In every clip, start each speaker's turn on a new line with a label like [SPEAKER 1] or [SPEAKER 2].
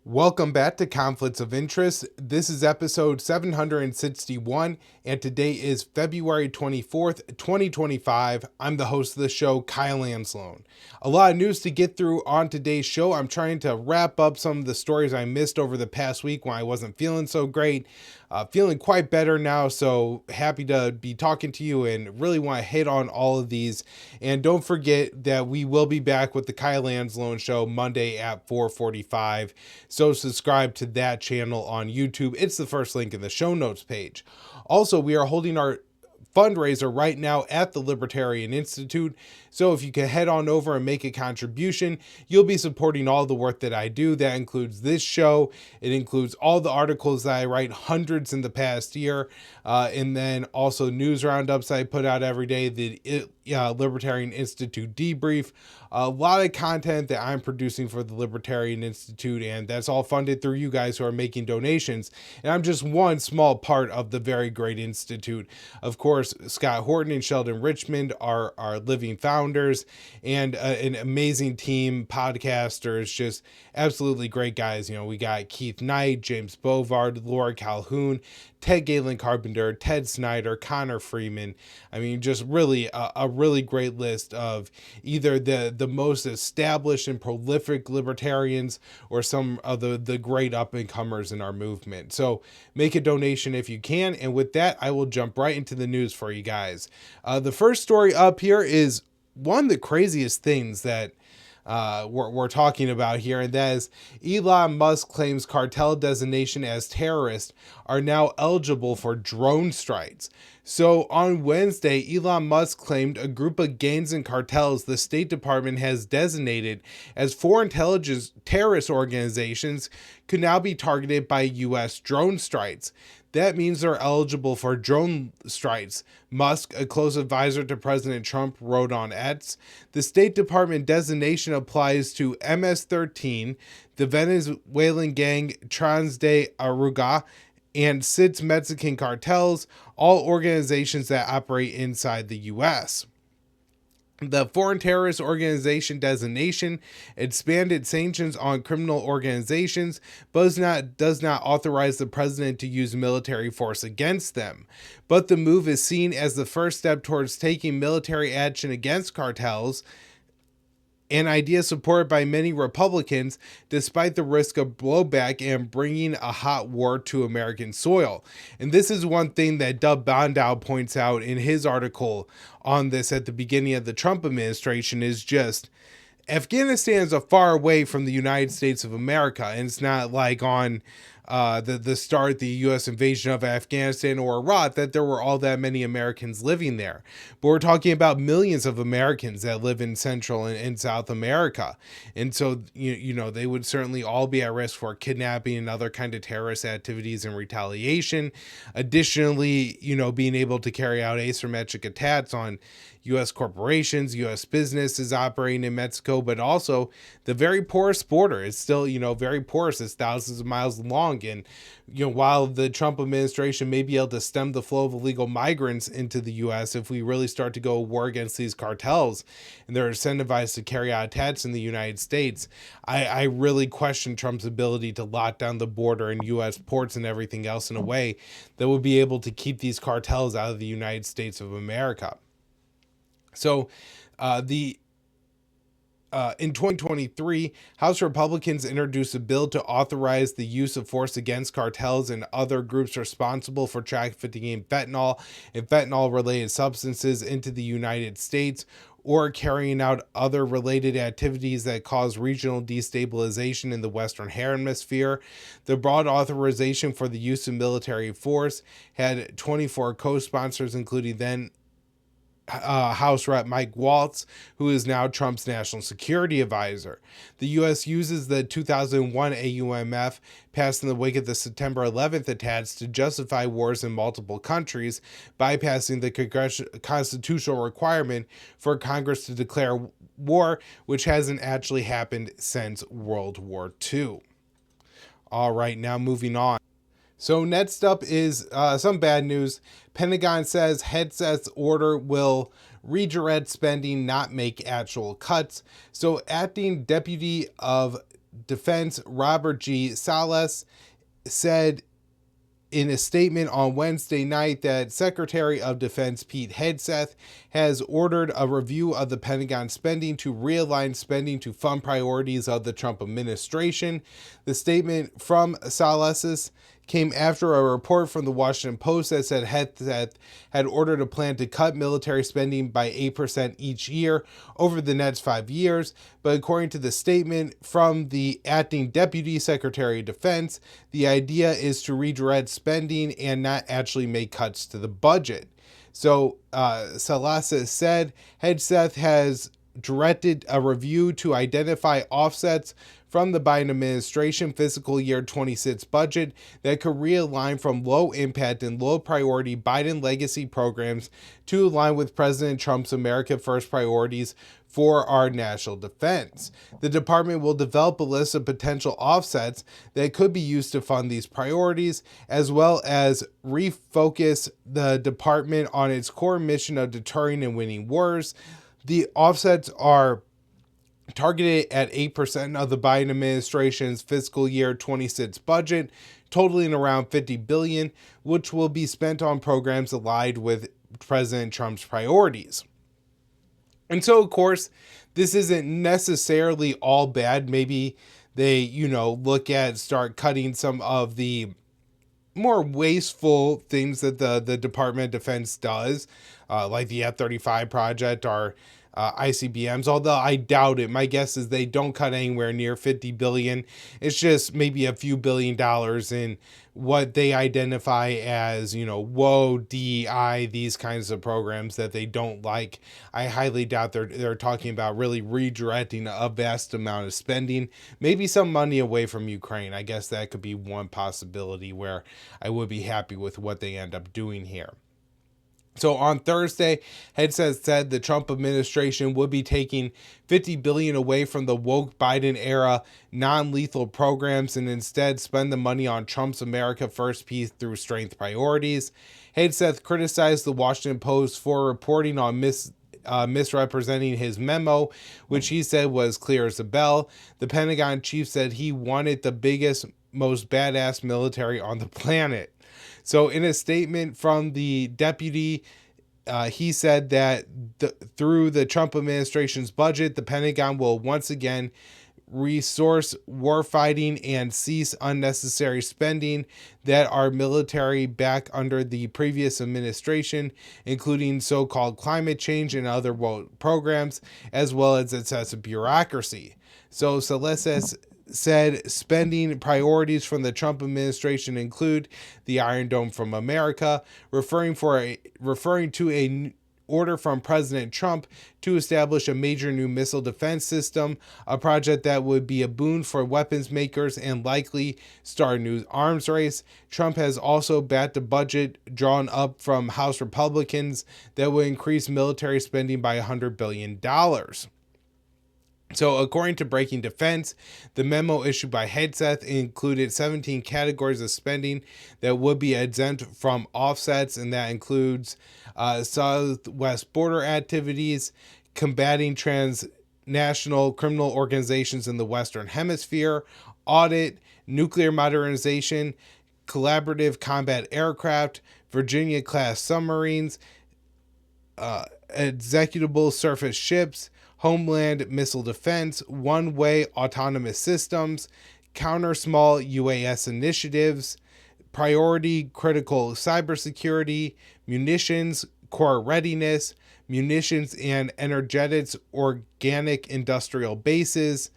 [SPEAKER 1] Welcome back to Conflicts of Interest. This is episode 761, and today is February 24th, 2025. I'm the host of the show, Kyle Anzalone. A lot of news to get through on today's show. I'm trying to wrap up some of the stories I missed over the past week when I wasn't feeling so great. Feeling quite better now, so happy to be talking to you and really want to hit on all of these. And don't forget that we will be back with the Kyle Anzalone Show Monday at 4:45. So subscribe to that channel on YouTube. It's the first link in the show notes page. Also, we are holding our fundraiser right now at the Libertarian Institute. So if you can head on over and make a contribution, you'll be supporting all the work that I do. That includes this show. It includes all the articles that I write, hundreds in the past year. And then also news roundups I put out every day, the Libertarian Institute debrief. A lot of content that I'm producing for the Libertarian Institute, and that's all funded through you guys who are making donations. And I'm just one small part of the very great institute. Of course, Scott Horton and Sheldon Richmond are living founders and an amazing team, podcasters, just absolutely great guys. You know, we got Keith Knight, James Bovard, Laura Calhoun, Ted Galen Carpenter, Ted Snyder, Connor Freeman. I mean, just really a really great list of either the most established and prolific libertarians or some of the great up-and-comers in our movement. So make a donation if you can. And with that, I will jump right into the news for you guys. The first story up here is one of the craziest things that we're talking about here, and that is Elon Musk claims cartel designation as terrorist are now eligible for drone strikes. So on Wednesday, Elon Musk claimed a group of gangs and cartels the State Department has designated as foreign intelligence terrorist organizations could now be targeted by U.S. drone strikes. That means they're eligible for drone strikes, Musk, a close advisor to President Trump, wrote on X. The State Department designation applies to MS-13, the Venezuelan gang Trans de Aruga, and six Mexican cartels, all organizations that operate inside the U.S. The Foreign Terrorist Organization designation expanded sanctions on criminal organizations, but does not authorize the president to use military force against them. But the move is seen as the first step towards taking military action against cartels, an idea supported by many Republicans, despite the risk of blowback and bringing a hot war to American soil. And this is one thing that Dub Bandow points out in his article on this at the beginning of the Trump administration is just Afghanistan is a far away from the United States of America, and it's not like on the start the U.S. invasion of Afghanistan or Iraq that there were all that many Americans living there. But we're talking about millions of Americans that live in Central and South America. And so, you know, they would certainly all be at risk for kidnapping and other kind of terrorist activities and retaliation. Additionally, you know, being able to carry out asymmetric attacks on U.S. corporations, U.S. businesses operating in Mexico, but also the very porous border is still, you know, very porous. It's thousands of miles long. And, you know, while the Trump administration may be able to stem the flow of illegal migrants into the U.S., if we really start to go war against these cartels and they're incentivized to carry out attacks in the United States, I really question Trump's ability to lock down the border and U.S. ports and everything else in a way that would be able to keep these cartels out of the United States of America. So in 2023, House Republicans introduced a bill to authorize the use of force against cartels and other groups responsible for trafficking fentanyl and fentanyl-related substances into the United States or carrying out other related activities that cause regional destabilization in the Western Hemisphere. The broad authorization for the use of military force had 24 co-sponsors, including then House Rep Mike Waltz, who is now Trump's national security advisor. The U.S. uses the 2001 AUMF, passed in the wake of the September 11th attacks, to justify wars in multiple countries, bypassing the constitutional requirement for Congress to declare war, which hasn't actually happened since World War II. All right, now moving on. So next up is some bad news. Pentagon says headsets order will redirect spending, not make actual cuts. So acting deputy of Defense Robert G. Salas said in a statement on Wednesday night that Secretary of Defense Pete Hegseth has ordered a review of the Pentagon spending to realign spending to fund priorities of the Trump administration. The statement from Salas came after a report from the Washington Post that said Hegseth had ordered a plan to cut military spending by 8% each year over the next 5 years. But according to the statement from the acting Deputy Secretary of Defense, the idea is to redirect spending and not actually make cuts to the budget. So Salas said Hegseth has directed a review to identify offsets from the Biden administration fiscal year 26 budget that could realign from low impact and low priority Biden legacy programs to align with President Trump's America First priorities for our national defense. The department will develop a list of potential offsets that could be used to fund these priorities, as well as refocus the department on its core mission of deterring and winning wars. The offsets are targeted at 8% of the Biden administration's fiscal year 26 budget, totaling around $50 billion, which will be spent on programs aligned with President Trump's priorities. And so, of course, this isn't necessarily all bad. Maybe they, look at start cutting some of the more wasteful things that the Department of Defense does, like the F-35 project or ICBMs, although I doubt it. My guess is they don't cut anywhere near $50 billion. It's just maybe a few $1 billion in what they identify as, WOE, DEI, these kinds of programs that they don't like. I highly doubt they're talking about really redirecting a vast amount of spending, maybe some money away from Ukraine. I guess that could be one possibility where I would be happy with what they end up doing here. So on Thursday, Hegseth said the Trump administration would be taking $50 billion away from the woke Biden era non-lethal programs and instead spend the money on Trump's America First peace through strength priorities. Hegseth criticized the Washington Post for reporting on misrepresenting his memo, which he said was clear as a bell. The Pentagon chief said he wanted the biggest, most badass military on the planet. So in a statement from the deputy, he said that through the Trump administration's budget, the Pentagon will once again resource warfighting and cease unnecessary spending that our military back under the previous administration, including so-called climate change and other programs, as well as excessive bureaucracy. So Salas said spending priorities from the Trump administration include the Iron Dome from America, referring to a order from President Trump to establish a major new missile defense system, a project that would be a boon for weapons makers and likely start a new arms race. Trump has also backed a budget drawn up from House Republicans that would increase military spending by $100 billion. So according to Breaking Defense, the memo issued by Hegseth included 17 categories of spending that would be exempt from offsets, and that includes southwest border activities, combating transnational criminal organizations in the Western Hemisphere, audit, nuclear modernization, collaborative combat aircraft, Virginia-class submarines, executable surface ships, homeland missile defense, one-way autonomous systems, counter small UAS initiatives, priority critical cybersecurity, munitions, core readiness, munitions and energetics organic industrial bases,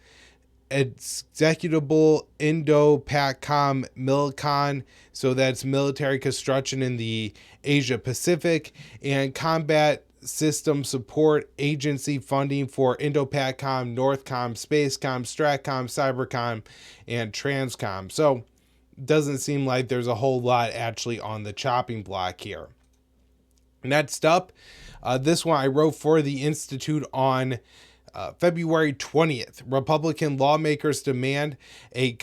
[SPEAKER 1] executable Indo-PACOM Milcon, so that's military construction in the Asia Pacific, and combat system support agency funding for Indo-PACOM, Northcom, Spacecom, Stratcom, Cybercom, and Transcom. So doesn't seem like there's a whole lot actually on the chopping block here. Next up, this one I wrote for the Institute on February 20th. Republican lawmakers demand a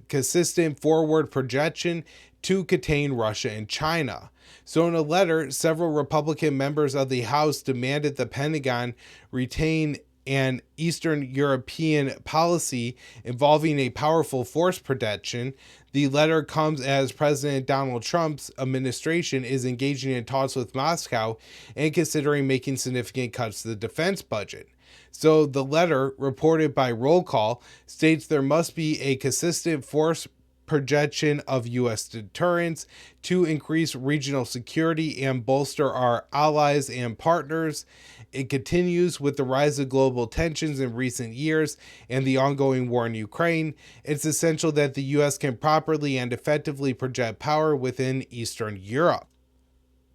[SPEAKER 1] consistent forward projection to contain Russia and China. So in a letter, several Republican members of the House demanded the Pentagon retain and Eastern European policy involving a powerful force protection. The letter comes as President Donald Trump's administration is engaging in talks with Moscow and considering making significant cuts to the defense budget. So the letter, reported by Roll Call, states there must be a consistent force projection of U.S. deterrence to increase regional security and bolster our allies and partners. It continues with the rise of global tensions in recent years and the ongoing war in Ukraine. It's essential that the U.S. can properly and effectively project power within Eastern Europe.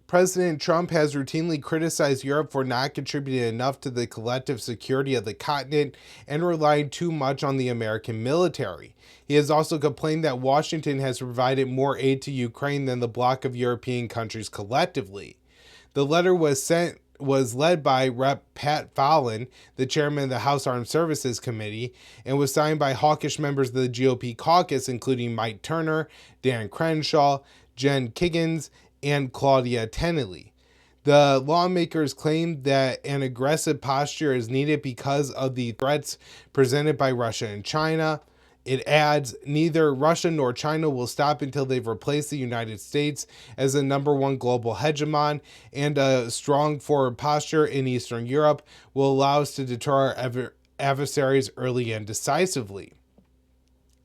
[SPEAKER 1] President Trump has routinely criticized Europe for not contributing enough to the collective security of the continent and relying too much on the American military. He has also complained that Washington has provided more aid to Ukraine than the bloc of European countries collectively. The letter was led by Rep. Pat Fallon, the chairman of the House Armed Services Committee, and was signed by hawkish members of the GOP caucus, including Mike Turner, Dan Crenshaw, Jen Kiggins, and Claudia Tennelly. The lawmakers claimed that an aggressive posture is needed because of the threats presented by Russia and China. It adds, neither Russia nor China will stop until they've replaced the United States as the number one global hegemon, and a strong forward posture in Eastern Europe will allow us to deter our adversaries early and decisively.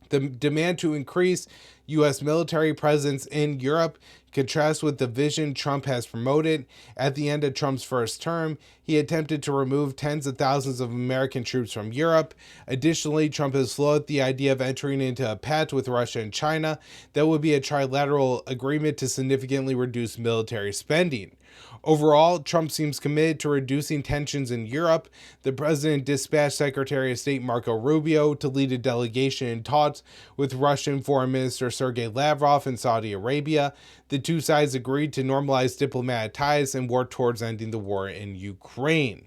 [SPEAKER 1] The demand to increase U.S. military presence in Europe contrasts with the vision Trump has promoted. At the end of Trump's first term, he attempted to remove tens of thousands of American troops from Europe. Additionally, Trump has floated the idea of entering into a pact with Russia and China that would be a trilateral agreement to significantly reduce military spending. Overall, Trump seems committed to reducing tensions in Europe. The president dispatched Secretary of State Marco Rubio to lead a delegation in talks with Russian Foreign Minister Sergei Lavrov in Saudi Arabia. The two sides agreed to normalize diplomatic ties and work towards ending the war in Ukraine.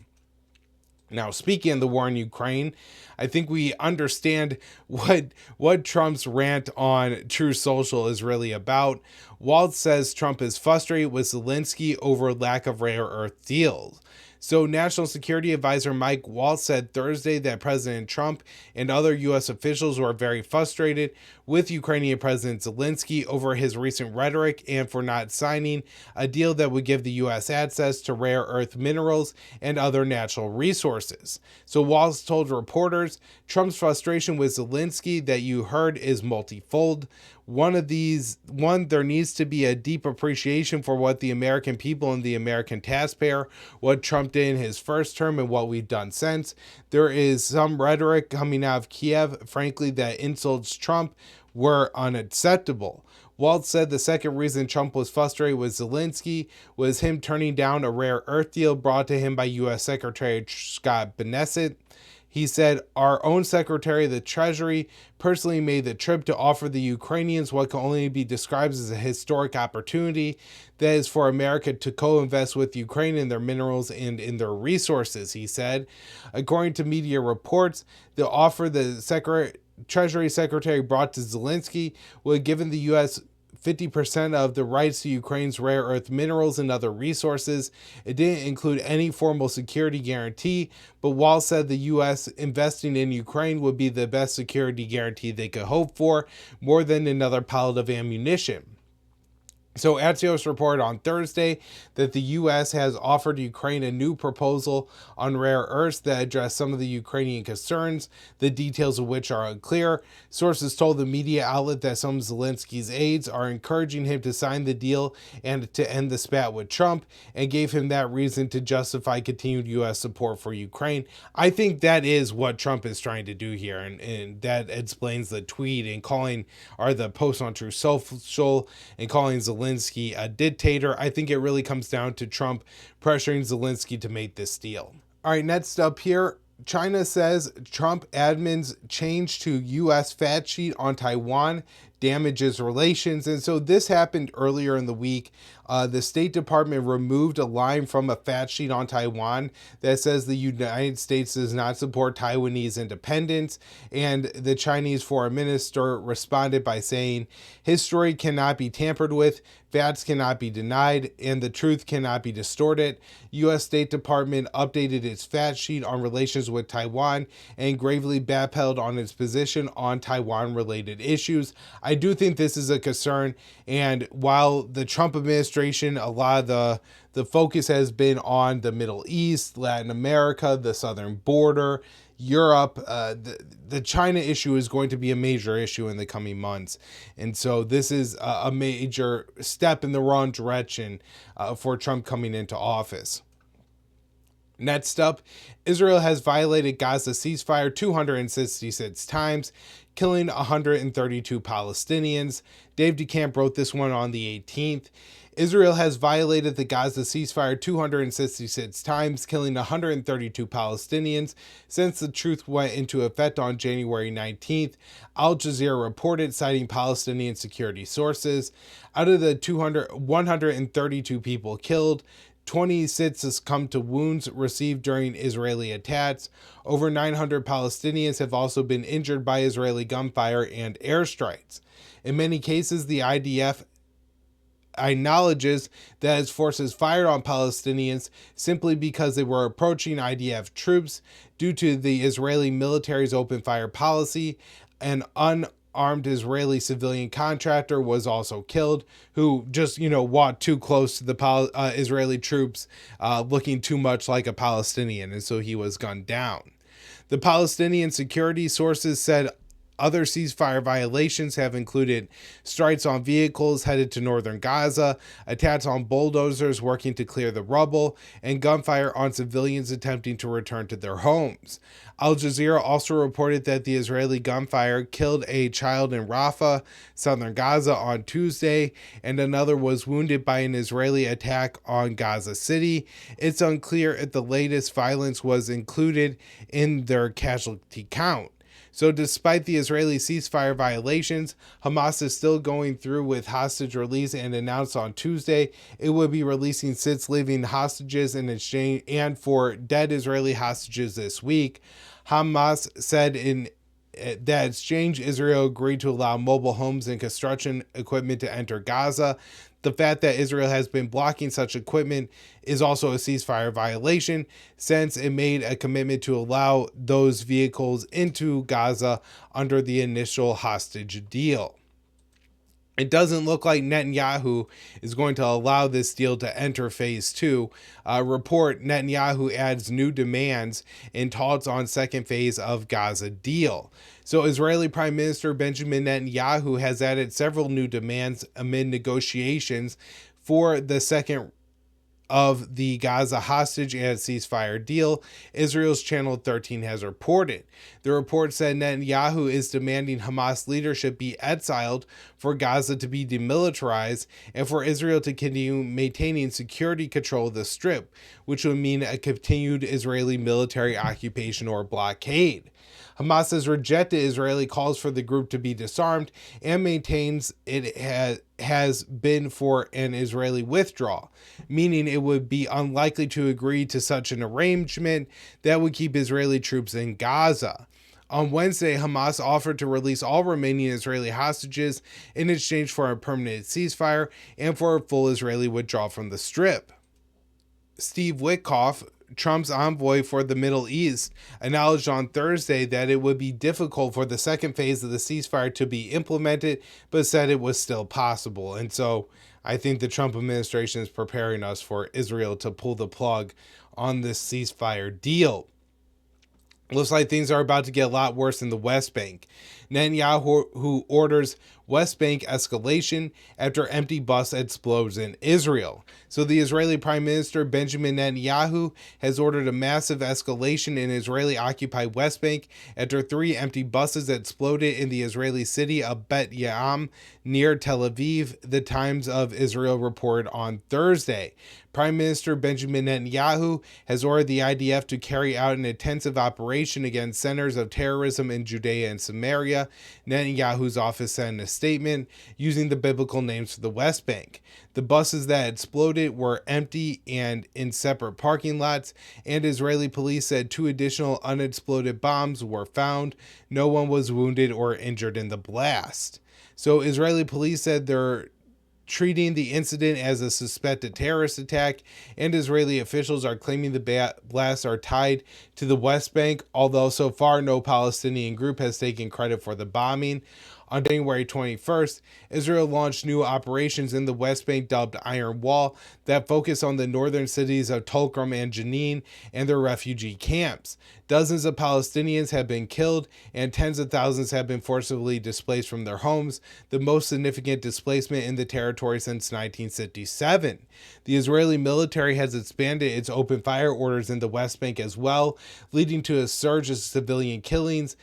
[SPEAKER 1] Now, speaking of the war in Ukraine, I think we understand what Trump's rant on Truth Social is really about. Waltz says Trump is frustrated with Zelensky over lack of rare earth deals. So National Security Advisor Mike Waltz said Thursday that President Trump and other U.S. officials were very frustrated with Ukrainian President Zelensky over his recent rhetoric and for not signing a deal that would give the U.S. access to rare earth minerals and other natural resources. So Waltz told reporters, Trump's frustration with Zelensky that you heard is multifold. One, there needs to be a deep appreciation for what the American people and the American taxpayer, what Trump did in his first term and what we've done since. There is some rhetoric coming out of Kiev, frankly, that insults Trump were unacceptable. Waltz said the second reason Trump was frustrated with Zelensky was him turning down a rare earth deal brought to him by U.S. Secretary Scott Bessent. He said, our own Secretary of the Treasury personally made the trip to offer the Ukrainians what can only be described as a historic opportunity, that is for America to co-invest with Ukraine in their minerals and in their resources, he said. According to media reports, the offer the Treasury Secretary brought to Zelensky would have given the U.S. 50% of the rights to Ukraine's rare earth minerals and other resources. It didn't include any formal security guarantee, but Waltz said the U.S. investing in Ukraine would be the best security guarantee they could hope for, more than another pallet of ammunition. So Axios reported on Thursday that the U.S. has offered Ukraine a new proposal on rare earths that address some of the Ukrainian concerns, the details of which are unclear. Sources told the media outlet that some of Zelensky's aides are encouraging him to sign the deal and to end the spat with Trump, and gave him that reason to justify continued U.S. support for Ukraine. I think that is what Trump is trying to do here, and that explains the tweet and the post on Truth Social and calling Zelensky a dictator. I think it really comes down to Trump pressuring Zelensky to make this deal. All right, next up here, China says Trump admins change to U.S. fact sheet on Taiwan damages relations. And so this happened earlier in the week. The State Department removed a line from a fact sheet on Taiwan that says the United States does not support Taiwanese independence. And the Chinese foreign minister responded by saying, history cannot be tampered with, facts cannot be denied, and the truth cannot be distorted. U.S. State Department updated its fact sheet on relations with Taiwan and gravely backpedaled on its position on Taiwan-related issues. I do think this is a concern, and while the Trump administration, a lot of the focus has been on the Middle East, Latin America, the southern border, Europe, the China issue is going to be a major issue in the coming months. And so this is a major step in the wrong direction for Trump coming into office. Next up, Israel has violated Gaza ceasefire 266 times, killing 132 Palestinians. Dave DeCamp wrote this one on the 18th. Israel has violated the Gaza ceasefire 266 times, killing 132 Palestinians since the truce went into effect on January 19th, Al Jazeera reported, citing Palestinian security sources. Out of the 132 people killed, 26 succumbed to wounds received during Israeli attacks. Over 900 Palestinians have also been injured by Israeli gunfire and airstrikes. In many cases, the IDF acknowledges that its forces fired on Palestinians simply because they were approaching IDF troops due to the Israeli military's open fire policy. An unarmed Israeli civilian contractor was also killed, who just, walked too close to the Israeli troops, looking too much like a Palestinian, and so he was gunned down. The Palestinian security sources said other ceasefire violations have included strikes on vehicles headed to northern Gaza, attacks on bulldozers working to clear the rubble, and gunfire on civilians attempting to return to their homes. Al Jazeera also reported that the Israeli gunfire killed a child in Rafah, southern Gaza, on Tuesday, and another was wounded by an Israeli attack on Gaza City. It's unclear if the latest violence was included in their casualty count. So despite the Israeli ceasefire violations, Hamas is still going through with hostage release and announced on Tuesday it would be releasing 6 living hostages in exchange and for dead Israeli hostages this week. Hamas said in that exchange, Israel agreed to allow mobile homes and construction equipment to enter Gaza. The fact that Israel has been blocking such equipment is also a ceasefire violation, since it made a commitment to allow those vehicles into Gaza under the initial hostage deal. It doesn't look like Netanyahu is going to allow this deal to enter phase 2. Report Netanyahu adds new demands in talks on second phase of Gaza deal. So Israeli Prime Minister Benjamin Netanyahu has added several new demands amid negotiations for the second of the Gaza hostage and ceasefire deal, Israel's Channel 13 has reported. The report said Netanyahu is demanding Hamas leadership be exiled, for Gaza to be demilitarized, and for Israel to continue maintaining security control of the Strip, which would mean a continued Israeli military occupation or blockade. Hamas has rejected Israeli calls for the group to be disarmed and maintains it has been for an Israeli withdrawal, meaning it would be unlikely to agree to such an arrangement that would keep Israeli troops in Gaza. On Wednesday, Hamas offered to release all remaining Israeli hostages in exchange for a permanent ceasefire and for a full Israeli withdrawal from the Strip. Steve Witkoff, Trump's envoy for the Middle East, acknowledged on Thursday that it would be difficult for the second phase of the ceasefire to be implemented, but said it was still possible. And so I think the Trump administration is preparing us for Israel to pull the plug on this ceasefire deal. Looks like things are about to get a lot worse in the West Bank. Netanyahu, who orders West Bank escalation after empty bus explodes in Israel. So the Israeli Prime Minister Benjamin Netanyahu has ordered a massive escalation in Israeli-occupied West Bank after 3 empty buses exploded in the Israeli city of Bet Yam near Tel Aviv, the Times of Israel reported on Thursday. Prime Minister Benjamin Netanyahu has ordered the IDF to carry out an intensive operation against centers of terrorism in Judea and Samaria. Netanyahu's office said in a statement using the biblical names for the West Bank. The buses that exploded were empty and in separate parking lots, and Israeli police said 2 additional unexploded bombs were found. No one was wounded or injured in the blast. So Israeli police said they're treating the incident as a suspected terrorist attack, and Israeli officials are claiming the blasts are tied to the West Bank, although so far no Palestinian group has taken credit for the bombing. On January 21st, Israel launched new operations in the West Bank dubbed Iron Wall that focus on the northern cities of Tulkarm and Jenin and their refugee camps. Dozens of Palestinians have been killed and tens of thousands have been forcibly displaced from their homes, the most significant displacement in the territory since 1967. The Israeli military has expanded its open fire orders in the West Bank as well, leading to a surge of civilian killings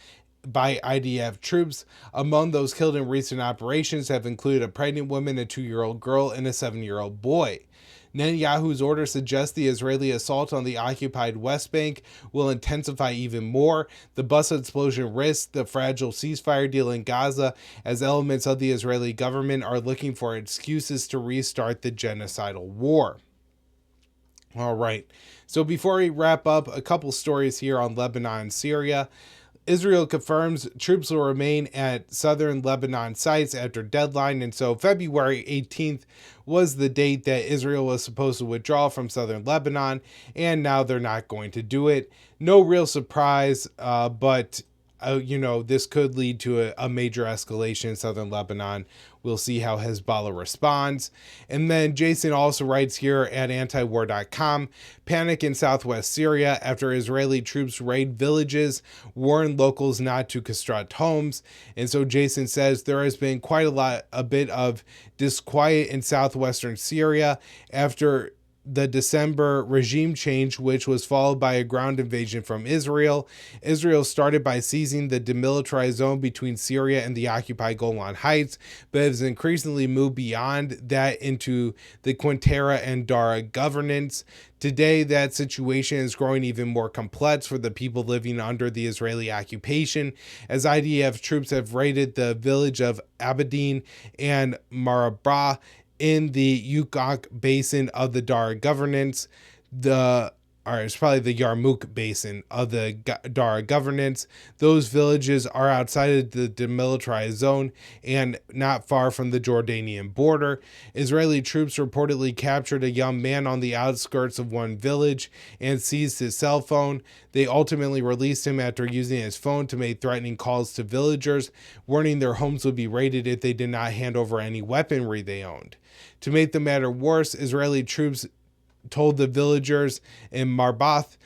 [SPEAKER 1] by IDF troops. Among those killed in recent operations have included a pregnant woman, a 2-year-old girl, and a 7-year-old boy. Netanyahu's order suggests the Israeli assault on the occupied West Bank will intensify even more. The bus explosion risks the fragile ceasefire deal in Gaza, as elements of the Israeli government are looking for excuses to restart the genocidal war. All right, so before we wrap up, a couple stories here on Lebanon and Syria. Israel confirms troops will remain at southern Lebanon sites after deadline, and so February 18th was the date that Israel was supposed to withdraw from southern Lebanon, and now they're not going to do it. No real surprise, but this could lead to a major escalation in southern Lebanon. We'll see how Hezbollah responds. And then Jason also writes here at antiwar.com, panic in southwest Syria after Israeli troops raid villages, warn locals not to construct homes. And so Jason says there has been quite a bit of disquiet in southwestern Syria after the December regime change, which was followed by a ground invasion from Israel. Israel started by seizing the demilitarized zone between Syria and the occupied Golan Heights, but has increasingly moved beyond that into the Quneitra and Dara governance. Today, that situation is growing even more complex for the people living under the Israeli occupation, as IDF troops have raided the village of Abedin and Marabah in the Yukok Basin of the Dara governance. It's probably the Yarmouk Basin of the Dara governance. Those villages are outside of the demilitarized zone and not far from the Jordanian border. Israeli troops reportedly captured a young man on the outskirts of one village and seized his cell phone. They ultimately released him after using his phone to make threatening calls to villagers, warning their homes would be raided if they did not hand over any weaponry they owned. To make the matter worse, Israeli troops told the villagers in Marbath,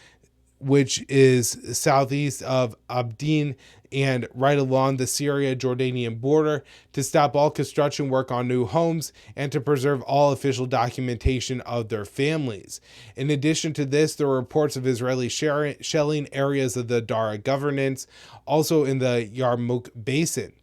[SPEAKER 1] which is southeast of Abdin and right along the Syria-Jordanian border, to stop all construction work on new homes and to preserve all official documentation of their families. In addition to this, there were reports of Israeli shelling areas of the Dara governance, also in the Yarmouk Basin.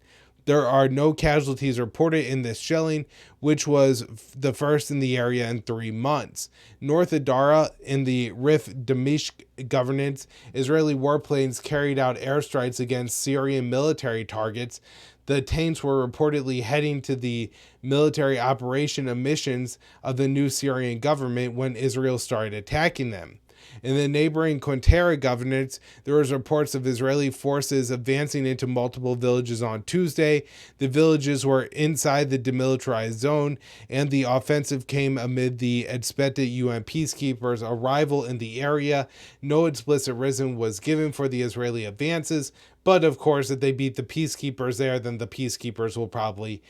[SPEAKER 1] There are no casualties reported in this shelling, which was the first in the area in 3 months. North of Dara, in the Rif Dimishk governance, Israeli warplanes carried out airstrikes against Syrian military targets. The tanks were reportedly heading to the military operation missions of the new Syrian government when Israel started attacking them. In the neighboring Quneitra governorate, there was reports of Israeli forces advancing into multiple villages on Tuesday. The villages were inside the demilitarized zone, and the offensive came amid the expected UN peacekeepers' arrival in the area. No explicit reason was given for the Israeli advances, but of course, if they beat the peacekeepers there, then the peacekeepers will probably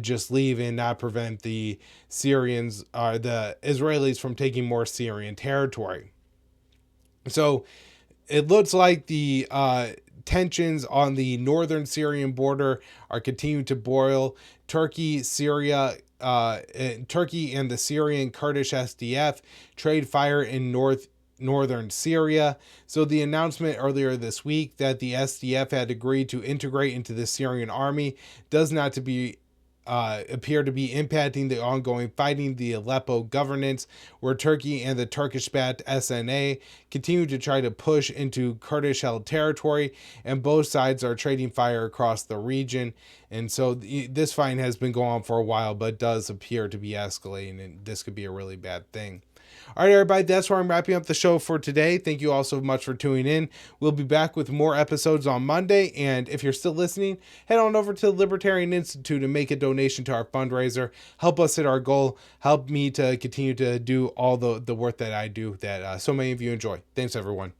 [SPEAKER 1] just leave and not prevent the the Israelis from taking more Syrian territory. So it looks like the tensions on the northern Syrian border are continuing to boil. Turkey and the Syrian Kurdish SDF trade fire in northern Syria. So the announcement earlier this week that the SDF had agreed to integrate into the Syrian army does not to be appear to be impacting the ongoing fighting, the Aleppo governance, where Turkey and the Turkish-backed SNA continue to try to push into Kurdish-held territory, and both sides are trading fire across the region. And so this fight has been going on for a while, but does appear to be escalating, and this could be a really bad thing. All right, everybody, that's where I'm wrapping up the show for today. Thank you all so much for tuning in. We'll be back with more episodes on Monday. And if you're still listening, head on over to the Libertarian Institute and make a donation to our fundraiser. Help us hit our goal. Help me to continue to do all the work that I do that so many of you enjoy. Thanks, everyone.